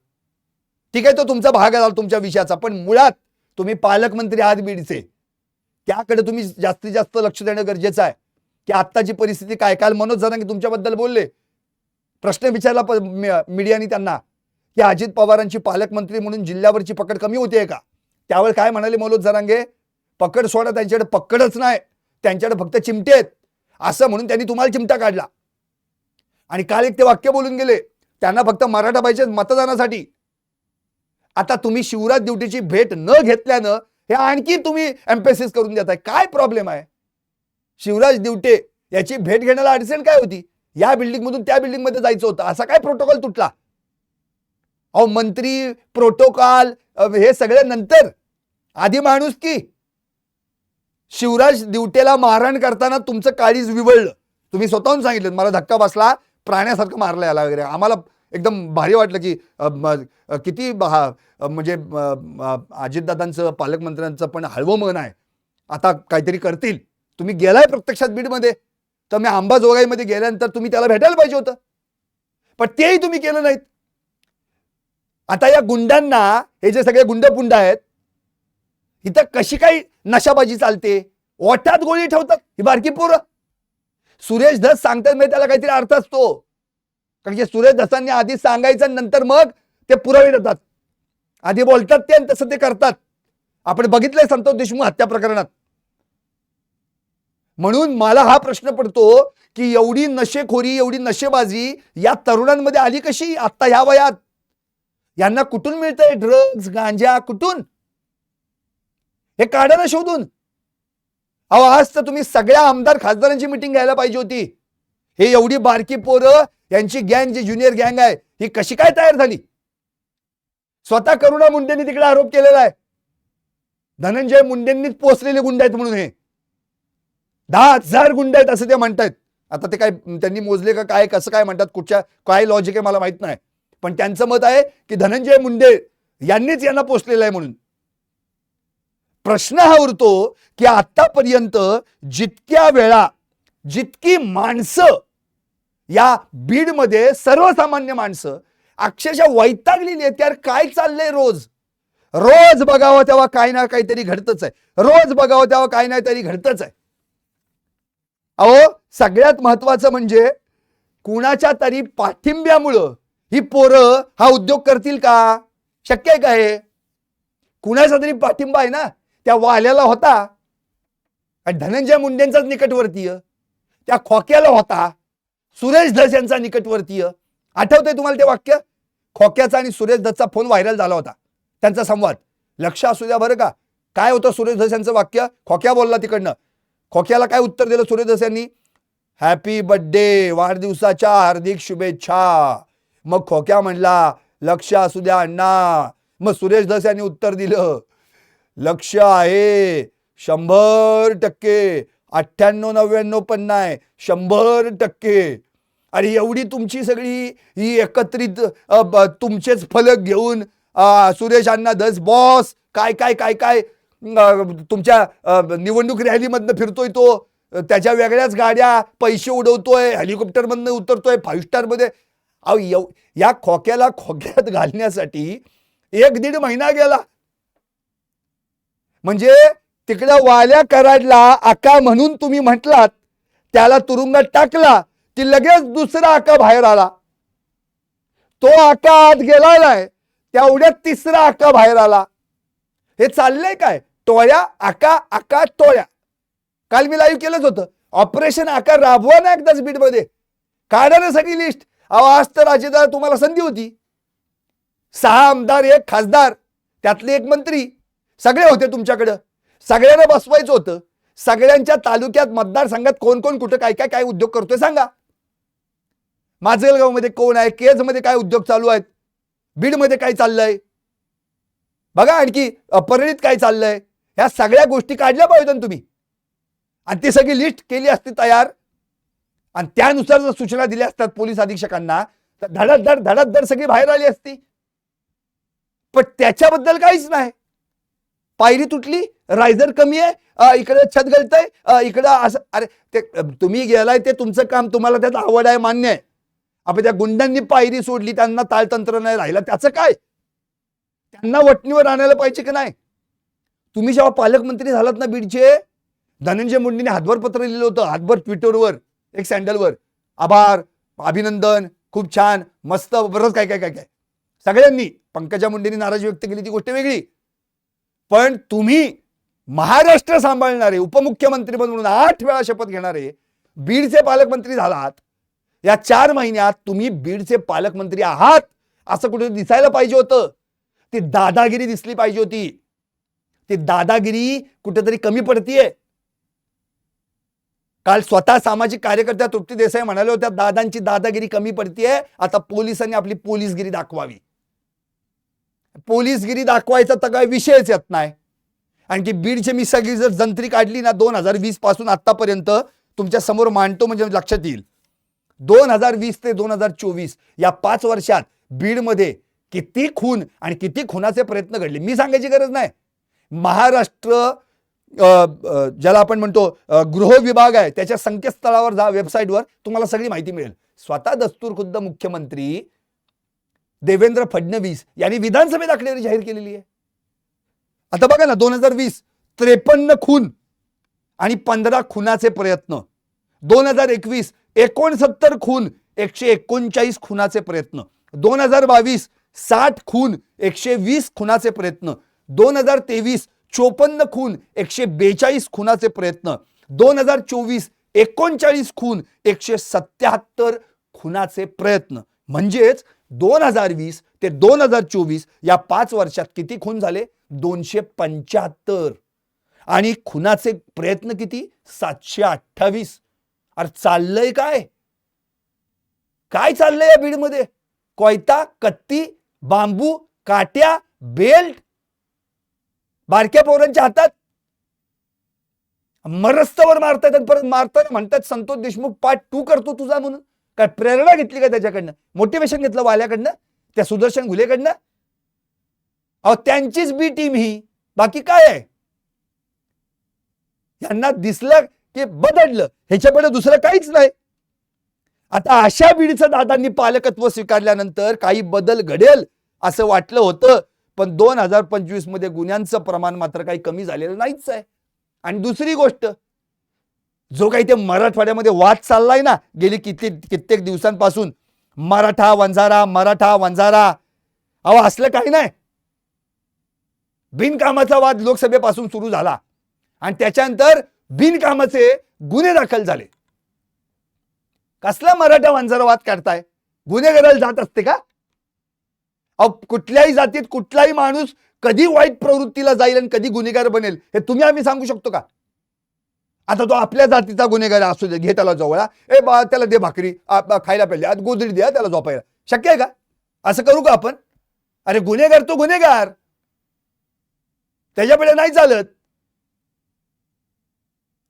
ठीक आहे, तो तुमचा भाग आहे तुमच्या विषयाचा, पण मुळात तुम्ही पालकमंत्री आहात बीडचे, त्याकडे तुम्ही जास्तीत जास्त लक्ष देणं गरजेचं आहे की आत्ताची परिस्थिती काय. काल मनोज जरांगे तुमच्याबद्दल बोलले, प्रश्न विचारला मीडियाने त्यांना की अजित पवारांची पालकमंत्री म्हणून जिल्ह्यावरची पकड कमी होते का? त्यावेळी काय म्हणाले मनोज जरांगे? पकड सोडा, त्यांच्याकडे पकडच नाही, त्यांच्याकडे फक्त चिमटे आहेत असं म्हणून त्यांनी तुम्हाला चिमटा काढला. आणि काल एक ते वाक्य बोलून गेले, त्यांना फक्त मराठा पाहिजे मतदानासाठी. आता तुम्ही शिवराज दिवटीची भेट न घेतल्यानं हे आणखी तुम्ही एम्फेसिस करून देताय. काय प्रॉब्लेम आहे? शिवराज दिवटे याची भेट घेण्याला अडचण काय होती? या बिल्डिंग मधून त्या बिल्डिंग मध्ये जायचं होतं, असा काय प्रोटोकॉल तुटला? अहो मंत्री, प्रोटोकॉल हे सगळं नंतर, आधी माणूस की. शिवराज दिवटेला मारहाण करताना तुमचं काळीज विवळलं. तुम्ही स्वतःहून सांगितलं मला धक्का बसला, प्राण्यासारखं मारलं याला वगैरे. आम्हाला एकदम भारी वाटलं की किती म्हणजे अजितदादांचं पालकमंत्र्यांचं पण हळवं मन आहे, आता काहीतरी करतील. तुम्ही गेलाय प्रत्यक्षात बीडमध्ये, तर मी अंबाजोगाईमध्ये गेल्यानंतर तुम्ही त्याला भेटायला पाहिजे होतं, पण तेही तुम्ही केलं नाहीत. आता या गुंडांना, हे जे सगळे गुंडपुंड आहेत, इथं कशी काही नशाबाजी चालते, ओठात गोळी ठेवतात ही बारकी पोरं. सुरेश धस सांगतात म्हणजे त्याला काहीतरी अर्थ असतो, कारण की सुरेश धसांनी आधी सांगायचं नंतर मग ते पुरावे देतात. आधी बोलतात ते आणि तसं ते करतात. आपण बघितलंय संतोष देशमुख हत्या प्रकरणात. म्हणून मला हा प्रश्न पडतो की एवढी नशेखोरी, एवढी नशेबाजी या तरुणांमध्ये आली कशी आता ह्या वयात? यांना कुठून मिळतंय ड्रग्ज, गांजा कुठून? हे काढा ना शोधून. अहो आज तर तुम्ही सगळ्या आमदार खासदारांची मीटिंग घ्यायला पाहिजे होती. हे एवढी बारकी पोरं, यांची गँग, जी ज्युनियर गँग आहे, ही कशी काय तयार झाली? स्वतः करुणा मुंडेंनी तिकडे आरोप केलेला आहे, धनंजय मुंडेंनीच पोचलेले गुंड आहेत म्हणून. हे 10,000 गुंड आहेत असं ते म्हणतात. आता ते काय त्यांनी मोजले का काय, कसं काय म्हणतात, कुठच्या काय लॉजिक आहे मला माहित नाही, पण त्यांचं मत आहे की धनंजय मुंडे यांनीच यांना पोचलेलं आहे म्हणून. प्रश्न हा उरतो की आतापर्यंत जितक्या वेळा, जितकी माणसं या बीडमध्ये, सर्वसामान्य माणसं अक्षरशः वैतागलेली आहेत. यार काय चाललंय? रोज रोज बघावं तेव्हा काही ना काहीतरी घडतच आहे, रोज बघावं तेव्हा काही ना काहीतरी घडतच आहे. अहो सगळ्यात महत्वाचं म्हणजे कुणाच्या तरी पाठिंब्यामुळं ही पोरं हा उद्योग करतील का? शक्य आहे का हे? कुणाचा तरी पाठिंबा आहे ना, त्या वाल्याला होता, धनंजय मुंडेंचाच निकटवर्तीय, त्या खोक्याला होता, सुरेश धस यांचा निकटवर्तीय. आठवतंय तुम्हाला ते वाक्य? खोक्याचा आणि सुरेश धसचा फोन व्हायरल झाला होता, त्यांचा संवाद. लक्ष असू द्या बरं का. काय होतं सुरेश धस यांचं वाक्य? खोक्या बोलला तिकडनं. खोक्याला काय उत्तर दिलं सुरेश धस यांनी? हॅपी बर्थडे, वाढदिवसाच्या हार्दिक शुभेच्छा. मग खोक्या म्हणला लक्ष असू द्या अण्णा. मग सुरेश धस यांनी उत्तर दिलं लक्ष आहे 100%, 98-99 पण नाही, 100%. आणि एवढी तुमची सगळी ही एकत्रित तुमचेच फलक घेऊन सुरेश अण्णा धस बॉस काय काय काय काय तुमच्या निवडणूक रॅलीमधनं फिरतोय तो, त्याच्या वेगळ्याच गाड्या, पैसे उडवतोय, हेलिकॉप्टरमधनं उतरतोय, 5 स्टारमध्ये. अहो या खोक्याला खोक्यात घालण्यासाठी 1-1.5 महिना गेला. म्हणजे तिकडं वाल्या कराडला आका म्हणून तुम्ही म्हटलात, त्याला तुरुंगात टाकला की लगेच दुसरा आका बाहेर आला. तो आका आत गेला नाही, तेवढ्यात तिसरा आका बाहेर आला. हे चाललंय काय? टोळ्या आका आका टोळ्या. काल मी लाईव्ह केलंच होतं. ऑपरेशन आका राबवा ना एकदाच बीडमध्ये, काढा ना सगळी लिस्ट. अहो आज तर अजितदादा तुम्हाला संधी होती. 6 आमदार, 1 खासदार, त्यातले 1 मंत्री, सगळे होते तुमच्याकडं. सगळ्यांना बसवायचं होतं. सगळ्यांच्या तालुक्यात मतदारसंघात कोण कोण कुठं काय काय काय उद्योग करतोय सांगा. माजलगावमध्ये कोण आहे, केजमध्ये काय उद्योग चालू आहेत, बीडमध्ये काय चाललंय बघा, आणखी परळीत काय चाललंय. ह्या सगळ्या गोष्टी काढल्या पाहिजे तुम्ही. आणि ती सगळी लिस्ट केली असती तयार, आणि त्यानुसार जर सूचना दिल्या असतात पोलीस अधीक्षकांना, तर धडाधड सगळी बाहेर आली असती. पण त्याच्याबद्दल काहीच नाही. पायरी तुटली, रायझर कमी आहे, इकडे छत गळतंय, इकडं असं. अरे ते तुम्ही गेलाय ते तुमचं काम, तुम्हाला त्यात आवड आहे, मान्य आहे. आपण त्या गुंडांनी पायरी सोडली, त्यांना ताळतंत्र नाही राहिलं, त्याचं काय? त्यांना वटणीवर आणायला पाहिजे की नाही? तुम्ही जेव्हा पालकमंत्री झालात ना बीडचे, धनंजय मुंडेंनी हातभर पत्र लिहिलं होतं, हातभर ट्विटरवर, एक सँडलवर, आभार, अभिनंदन, खूप छान, मस्त, बरंच काय काय काय काय सगळ्यांनी. पंकजा मुंडेंनी नाराजी व्यक्त केली ती गोष्ट वेगळी. पण तुम्ही महाराष्ट्र सांभाळणारे, उपमुख्यमंत्री म्हणून 8 वेळा शपथ घेणारे बीडचे पालकमंत्री झालात. या 4 महिन्यात तुम्ही बीडचे पालकमंत्री आहात असं कुठे दिसायला पाहिजे होतं. ती दादागिरी दिसली पाहिजे होती. ती दादागिरी कुठेतरी कमी पडतीये. काल स्वतः सामाजिक कार्यकर्त्या तृप्ती देसाई म्हणाल्या होत्या दादांची दादागिरी कमी पडतीये, आता पोलिसांनी आपली पोलीसगिरी दाखवावी. पोलीसगिरी दाखवायचा तर काय विषयच येत नाही. आणखी बीडचे मी सगळी जर जंत्री काढली ना 2020 पासून आतापर्यंत तुमच्या समोर मांडतो म्हणजे लक्षात येईल. 2020 ते 2024 या 5 वर्षात बीडमध्ये किती खून आणि किती खुनाचे प्रयत्न घडले मी सांगायची गरज नाही. महाराष्ट्र ज्याला आपण म्हणतो गृह विभाग आहे, त्याच्या संकेतस्थळावर जा, वेबसाईटवर तुम्हाला सगळी माहिती मिळेल. स्वतः दस्तूर खुद्द मुख्यमंत्री देवेंद्र फडणवीस यांनी विधानसभेत आकडेवारी जाहीर केलेली आहे. आता बघा ना, 2020 53 खून आणि 15 खुनाचे प्रयत्न. 2021 69 खून, 139 खुनाचे प्रयत्न. 2022 60 खून, 120 खुनाचे प्रयत्न. 2023 54 खून, 142 खुनाचे प्रयत्न. 2024 39 खून, 177 खुनाचे प्रयत्न. म्हणजेच 2020 ते 2024 या 5 वर्षात किती खून झाले? 275. आणि खुनाचे प्रयत्न किती? 728. अरे चाललंय काय? काय चाललंय या बीडमध्ये? कोयता, कत्ती, बांबू, काट्या, बेल्ट बारक्या पोरांच्या हातात मरस्तवर मारतात. परत मारताना म्हणतात संतोष देशमुख पार्ट 2 करतो तुझा म्हणून. काय प्रेरणा घेतली का त्याच्याकडनं? मोटिवेशन घेतलं वाल्याकडनं, त्या सुदर्शन घुलेकडनं? अहो त्यांचीच बी टीम ही, बाकी काय आहे? यांना दिसलं की बदललं, ह्याच्यापुढे दुसरं काहीच नाही. आता अशा बीडचं दादांनी पालकत्व स्वीकारल्यानंतर काही बदल घडेल असं वाटलं होतं, पण 2025 मध्ये गुन्ह्यांचं प्रमाण मात्र काही कमी झालेलं नाहीच आहे. आणि दुसरी गोष्ट, जो काही ते मराठवाड्यामध्ये वाद चाललाय ना गेली कित्येक दिवसांपासून, मराठा वंजारा, अहो असलं काही नाही. बिनकामाचा वाद लोकसभेपासून सुरू झाला आणि त्याच्यानंतर बिनकामाचे गुन्हे दाखल झाले. कसला मराठा वंजारा वाद काढताय? गुन्हेगाराला जात असते का? अहो कुठल्याही जातीत कुठलाही माणूस कधी वाईट प्रवृत्तीला जाईल आणि कधी गुन्हेगार बनेल हे तुम्ही आम्ही सांगू शकतो का? आता तो आपल्या जातीचा गुन्हेगार असू दे, घे त्याला जवळ, ए बा त्याला दे भाकरी खायला पाहिजे, आज गोदडी द्या त्याला झोपायला. शक्य आहे का? असं करू का आपण? अरे गुन्हेगार तो गुन्हेगार, त्याच्यापुढे नाही चालत.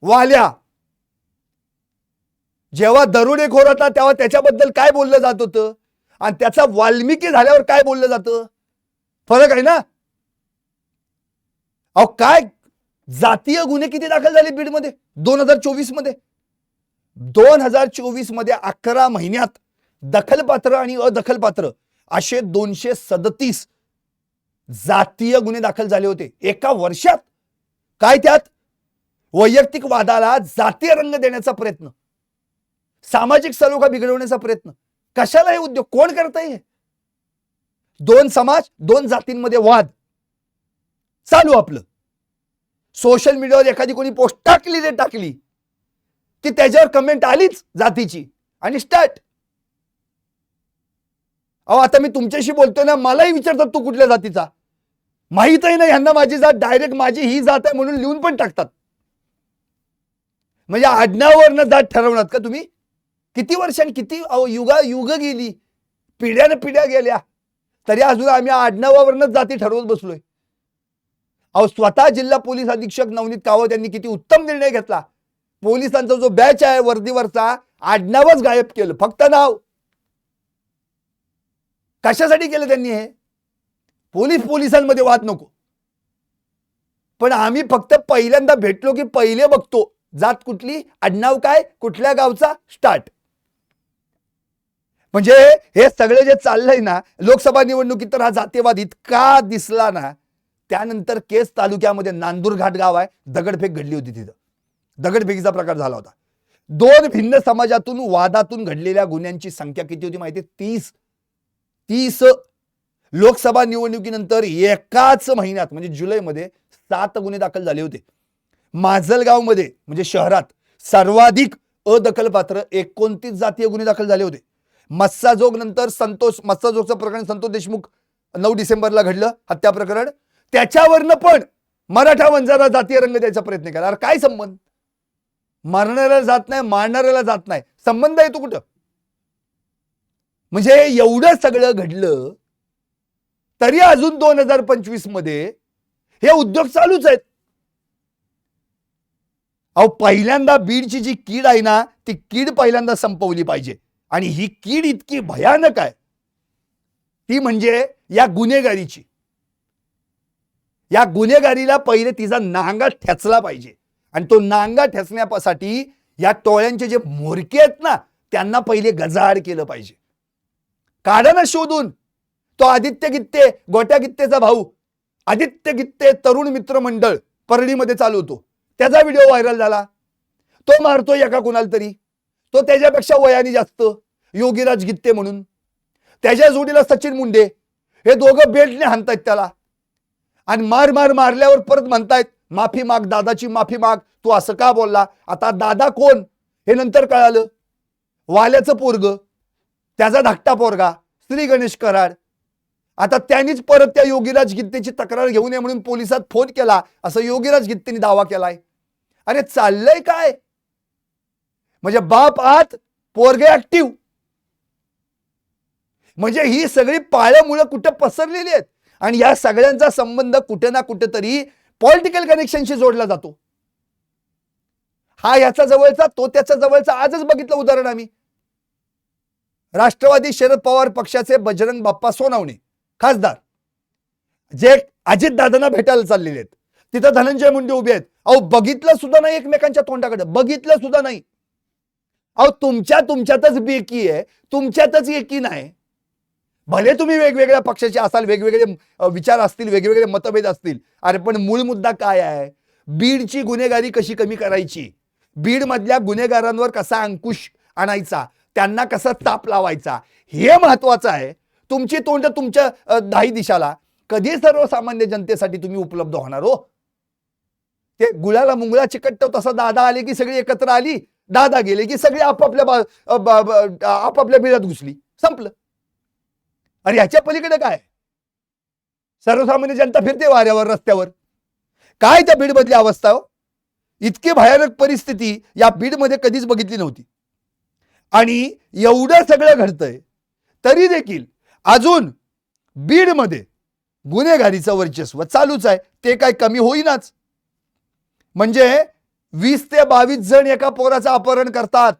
वाल्या जेव्हा दरोडेखोर होता तेव्हा त्याच्याबद्दल काय बोललं जात होतं आणि त्याचा वाल्मिकी झाल्यावर काय बोललं जातं? फरक आहे ना. अहो काय जातीय गुन्हे किती दाखल झाले बीडमध्ये 2024 मध्ये? 2024 मध्ये 11 महिन्यात दखलपात्र आणि अदखलपात्र असे 237 जातीय गुन्हे दाखल झाले होते एका वर्षात. काय त्यात? वैयक्तिक वादाला जातीय रंग देण्याचा प्रयत्न, सामाजिक सलोखा बिघडवण्याचा प्रयत्न. कशाला हे उद्योग? कोण करतंय? दोन समाज, दोन जातींमध्ये वाद चालू. आपलं सोशल मीडियावर एखादी कोणी पोस्ट टाकली की त्याच्यावर कमेंट आलीच जातीची आणि स्टार्ट. अहो आता मी तुमच्याशी बोलतोय ना, मलाही विचारतात तू कुठल्या जातीचा? माहीतही नाही ह्यांना माझी जात, डायरेक्ट माझी ही जात आहे म्हणून लिहून पण टाकतात. म्हणजे आडनावावरनं जात ठरवणार का तुम्ही? किती वर्षांनी, किती युग गेली, पिढ्या गेल्या, तरी अजून आम्ही आडनावावरनच जाती ठरवत बसलोय. अहो स्वतः जिल्हा पोलीस अधीक्षक नवनीत कावत यांनी किती उत्तम निर्णय घेतला. पोलिसांचा जो बॅच आहे वर्दीवरचा, आडनावच गायब केलं, फक्त नाव. कशासाठी केलं त्यांनी हे? पोलिसांमध्ये वाद नको. पण आम्ही फक्त पहिल्यांदा भेटलो की पहिले बघतो जात कुठली, आडनाव काय, कुठल्या गावचा, स्टार्ट. म्हणजे हे सगळे जे चाललंय ना लोकसभा निवडणुकीत, तर हा जातीयवाद इतका दिसला ना. त्यानंतर केस तालुक्यामध्ये नांदूर घाट गाव आहे, दगडफेक घडली होती. तिथं दगडफेकीचा प्रकार झाला होता. 2 भिन्न समाजातून वादातून घडलेल्या गुन्ह्यांची संख्या किती होती माहिती? 30. लोकसभा निवडणुकीनंतर एकाच महिन्यात म्हणजे जुलैमध्ये 7 गुन्हे दाखल झाले होते. माजलगाव मध्ये म्हणजे शहरात सर्वाधिक अदखलपात्र 29 जातीय गुन्हे दाखल झाले होते. मस्साजोग नंतर मस्साजोगचं प्रकरण संतोष देशमुख 9 डिसेंबरला घडलं, हत्या प्रकरण. त्याच्यावरनं पण मराठा वंजारा जातीय रंग द्यायचा प्रयत्न केला. अरे काय संबंध? मारणाऱ्याला जात नाही, मारणाऱ्याला जात नाही, संबंध येतो कुठं? म्हणजे एवढं सगळं घडलं तरी अजून 2025 मध्ये हे उद्योग चालूच आहेत. अहो पहिल्यांदा बीडची जी कीड आहे ना, ती कीड पहिल्यांदा संपवली पाहिजे. आणि ही कीड इतकी भयानक आहे, ती म्हणजे या गुन्हेगारीची. या गुन्हेगारीला पहिले तिचा नांगा ठेचला पाहिजे. आणि तो नांगा ठेचण्यासाठी या टोळ्यांचे जे म्होरके आहेत ना, त्यांना पहिले गजाआड केलं पाहिजे. काढा ना शोधून. तो आदित्य गित्ते, गोट्या गित्तेचा भाऊ आदित्य गित्ते तरुण मित्र मंडळ परळीमध्ये चालू होतो, त्याचा व्हिडिओ व्हायरल झाला. तो मारतो एका कुणाला तरी, तो त्याच्यापेक्षा वयाने जास्त, योगीराज गित्ते म्हणून. त्याच्या जोडीला सचिन मुंडे, हे दोघं बेल्टने हाणतायत त्याला. आणि मारल्यावर परत म्हणतायत माफी माग, दादाची माफी माग, तू असं का बोलला? आता दादा कोण हे नंतर कळालं. वाल्याचं पोरग, त्याचा धाकटा पोरगा श्री गणेश कराड. आता त्यांनीच परत त्या योगीराज गित्तेची तक्रार घेऊन ये म्हणून पोलिसात फोन केला, असं योगीराज गित्तेने दावा केलाय. अरे चाललंय काय? म्हणजे बाप आत, पोरगे ऍक्टिव्ह. म्हणजे ही सगळी पाळमुळं कुठं पसरलेली आहेत. आणि या सगळ्यांचा संबंध कुठे ना कुठेतरी पॉलिटिकल कनेक्शनशी जोडला जातो. हा याचा जवळचा, तो त्याचा जवळचा. आजच बघितलं उदाहरण आम्ही. राष्ट्रवादी शरद पवार पक्षाचे बजरंग बाप्पा सोनवणे खासदार, जे अजित दादांना भेटायला चाललेले आहेत, तिथं धनंजय मुंडे उभे आहेत. अहो बघितलं सुद्धा नाही एकमेकांच्या तोंडाकडे, बघितलं सुद्धा नाही. अहो तुमच्यातच बेकी आहे, तुमच्यातच एकी नाही. भले तुम्ही वेगवेगळ्या पक्षाचे असाल, वेगवेगळे विचार असतील, वेगवेगळे मतभेद असतील, अरे पण मूळ मुद्दा काय आहे? बीडची गुन्हेगारी कशी कमी करायची, बीड मधल्या गुन्हेगारांवर कसा अंकुश आणायचा, त्यांना कसा ताप लावायचा, हे महत्वाचं आहे. तुमची तोंड तुमच्या दाही दिशाला. कधी सर्वसामान्य जनतेसाठी तुम्ही उपलब्ध होणार हो? ते गुळाला मुंगळा चिकटतो तसा दादा आले की सगळी एकत्र आली, दादा गेले की सगळी आपापल्या बिळात घुसली, संपलं. अरे ह्याच्या पलीकडे काय? सर्वसामान्य जनता फिरते वाऱ्यावर, रस्त्यावर. काय त्या बीड मधली अवस्था हो? इतकी भयानक परिस्थिती या बीड मध्ये कधीच बघितली नव्हती. आणि एवढं सगळं घडतंय तरी देखील अजून बीड मध्ये गुन्हेगारीचं वर्चस्व चालूच आहे. ते काय कमी होईनाच. म्हणजे 20 ते 22 जण एका पोराचं अपहरण करतात,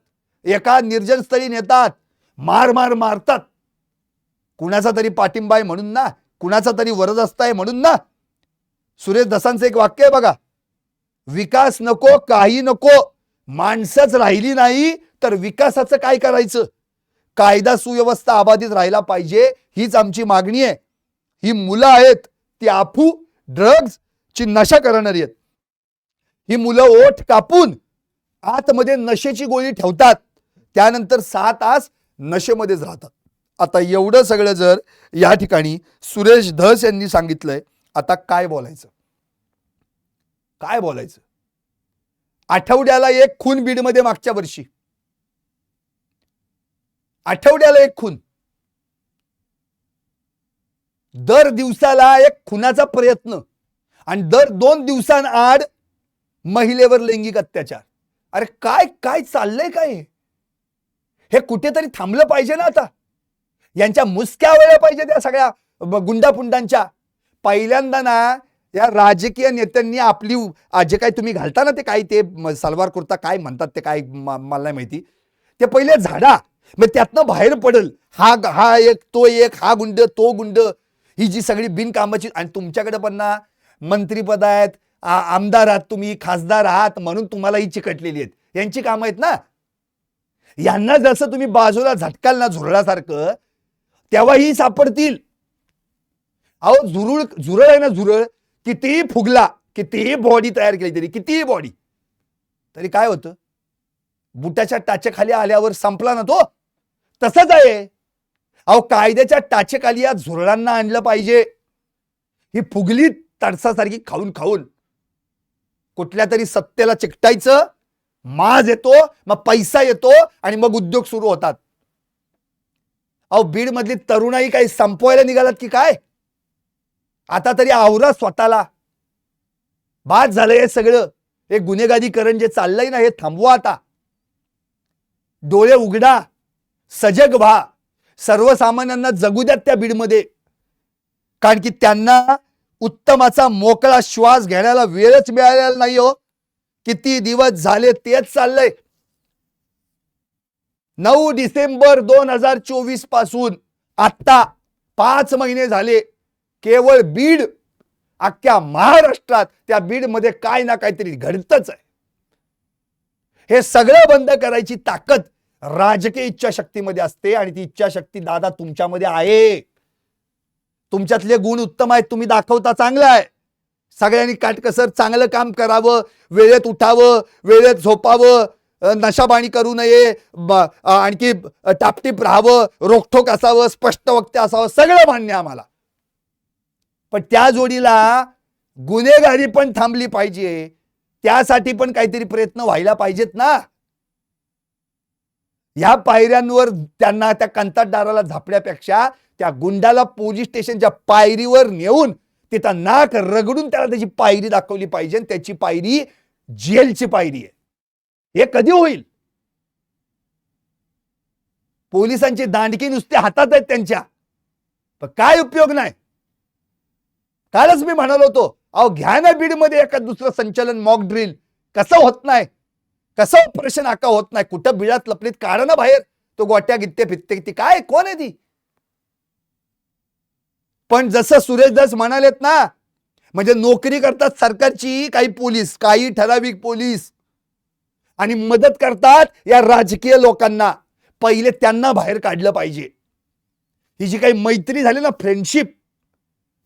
एका निर्जन स्थळी नेतात, मारतात. कुणाचा तरी पाठिंबा आहे म्हणून ना, कुणाचा तरी वरदहस्त आहे म्हणून ना. सुरेश दसांचं एक वाक्य आहे बघा, विकास नको, काही नको, माणसंच राहिली नाही तर विकासाचं काय करायचं? कायदा सुव्यवस्था अबाधित राहायला पाहिजे, हीच आमची मागणी आहे. ही मुलं आहेत, ती अफू ड्रग्ज ची नशा करणारी आहेत. ही मुलं ओठ कापून आतमध्ये नशेची गोळी ठेवतात, त्यानंतर 6 तास नशेमध्येच राहतात. आता एवढं सगळं जर या ठिकाणी सुरेश धस यांनी सांगितलंय, आता काय बोलायचं? काय बोलायचं? आठवड्याला एक खून बीडमध्ये मागच्या वर्षी, आठवड्याला एक खून, दर दिवसाला एक खुनाचा प्रयत्न, आणि दर 2 दिवसांआड महिलेवर लैंगिक अत्याचार. अरे काय काय चाललंय काय? हे कुठेतरी थांबलं पाहिजे ना. आता यांच्या मुसक्या वेळा पाहिजे त्या सगळ्या गुंडापुंडांच्या. पहिल्यांदा ना या राजकीय नेत्यांनी आपली जे काही तुम्ही घालता ना, ते काय ते सलवार कुर्ता काय म्हणतात ते काय मला नाही माहिती, ते पहिले झाडा, मग त्यातनं बाहेर पडल हा एक तो एक, हा गुंड तो गुंड, ही जी सगळी बिनकामाची. आणि तुमच्याकडे पण ना मंत्रीपद आहेत, आमदार आहात तुम्ही, खासदार आहात म्हणून तुम्हाला ही चिकटलेली आहेत, यांची कामं आहेत ना. यांना जसं तुम्ही बाजूला झटकाल ना झुरळासारखं, तेव्हाही सापडतील. अहो झुरळ आहे ना, झुरळ कितीही फुगला, कितीही बॉडी तयार केली तरी, कितीही बॉडी तरी काय होतं? बुटाच्या टाचेखाली आल्यावर संपला ना तो. तसंच आहे. अहो कायद्याच्या टाचेखाली या झुरळांना आणलं पाहिजे. ही फुगली तडसासारखी खाऊन खाऊन कुठल्या तरी सत्तेला चिकटायचं, माज येतो, मग पैसा येतो आणि मग उद्योग सुरू होतात. अहो बीड मधली तरुणाई काही संपवायला निघालात की काय? आता तरी आवरा स्वतःला. बाद झालं हे सगळं. हे गुन्हेगारीकरण जे चाललंय ना, हे थांबवा आता. डोळे उघडा, सजग व्हा. सर्वसामान्यांना जगू द्यात त्या बीडमध्ये, कारण की त्यांना उत्तमाचा मोकळा श्वास घेण्याला वेळच मिळालेला नाही हो. किती दिवस झाले तेच चाललंय. 9 डिसेंबर 2024 पासून आता 5 महिने झाले. केवळ बीड, अख्ख्या महाराष्ट्रात त्या बीड मध्ये काय ना काहीतरी घडतच आहे. हे सगळं बंद करायची ताकद राजकीय इच्छाशक्तीमध्ये असते, आणि ती इच्छाशक्ती दादा तुमच्यामध्ये आहे. तुमच्यातले गुण उत्तम आहेत, तुम्ही दाखवता, चांगलं आहे. सगळ्यांनी काटकसर चांगलं काम करावं, वेळेत उठावं, वेळेत झोपावं, नशाबाणी करू नये, आणखी टापटीप राहावं, रोखठोक असावं, स्पष्ट वक्ते असावं, सगळं मान्य आम्हाला. पण त्या जोडीला गुन्हेगारी पण थांबली पाहिजे. त्यासाठी पण काहीतरी प्रयत्न व्हायला पाहिजेत ना. या पायऱ्यांवर त्यांना, त्या कंत्राटदाराला झापण्यापेक्षा त्या गुंडाला पोलीस स्टेशनच्या पायरीवर नेऊन तिथं नाक रगडून त्याला त्याची पायरी दाखवली पाहिजे. त्याची पायरी जेलची पायरी आहे. हे कधी होईल? पोलिसांची दांडकी नुसते हातात आहेत त्यांच्या, पण काय उपयोग नाही. कालच मी म्हणालो होतो, अहो घ्या ना बीड मध्ये एका दुसरं संचलन, मॉक ड्रिल. कसं होत नाही? कसं ऑपरेशन आका होत नाही? कुठं बिळात लपलीत, काढा ना बाहेर. तो गोट्या गित्ते फिरते, ती काय, कोण आहे ती? पण जसं सुरेश दास म्हणालेत ना, म्हणजे नोकरी करतात सरकारची काही पोलीस, काही ठराविक पोलीस, आणि मदत करतात या राजकीय लोकांना. पहिले त्यांना बाहेर काढलं पाहिजे. ही जी काही मैत्री झाली ना, फ्रेंडशिप,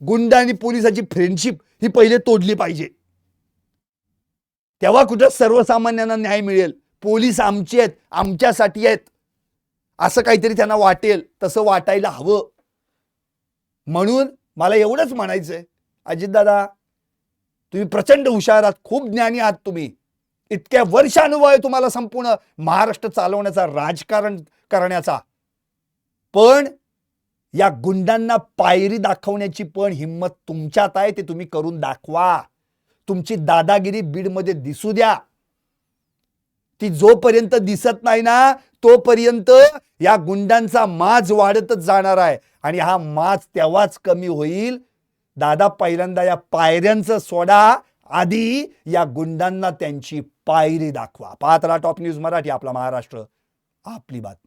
गुंड आणि पोलिसाची फ्रेंडशिप, ही पहिले तोडली पाहिजे. तेव्हा कुठं सर्वसामान्यांना न्याय मिळेल. पोलीस आमचे आहेत, आमच्यासाठी आहेत, असं काहीतरी त्यांना वाटेल. तसं वाटायला हवं. म्हणून मला एवढंच म्हणायचंय, अजितदादा तुम्ही प्रचंड हुशार आहात, खूप ज्ञानी आहात तुम्ही. इतक्या वर्ष अनुभव आहे तुम्हाला संपूर्ण महाराष्ट्र चालवण्याचा, राजकारण करण्याचा. पण या गुंडांना पायरी दाखवण्याची पण हिम्मत तुमच्यात आहे. ते तुम्ही करून दाखवा. तुमची दादागिरी बीडमध्ये दिसू द्या. ती जोपर्यंत दिसत नाही ना, तोपर्यंत या गुंडांचा माज वाढतच जाणार आहे. आणि हा माज तेव्हाच कमी होईल, दादा पहिल्यांदा या पायऱ्यांचं सोडा, आधी या गुंडांना त्यांची पायरी दाखवा. पाहत राहा टॉप न्यूज मराठी, आपला महाराष्ट्र, आपली बातमी.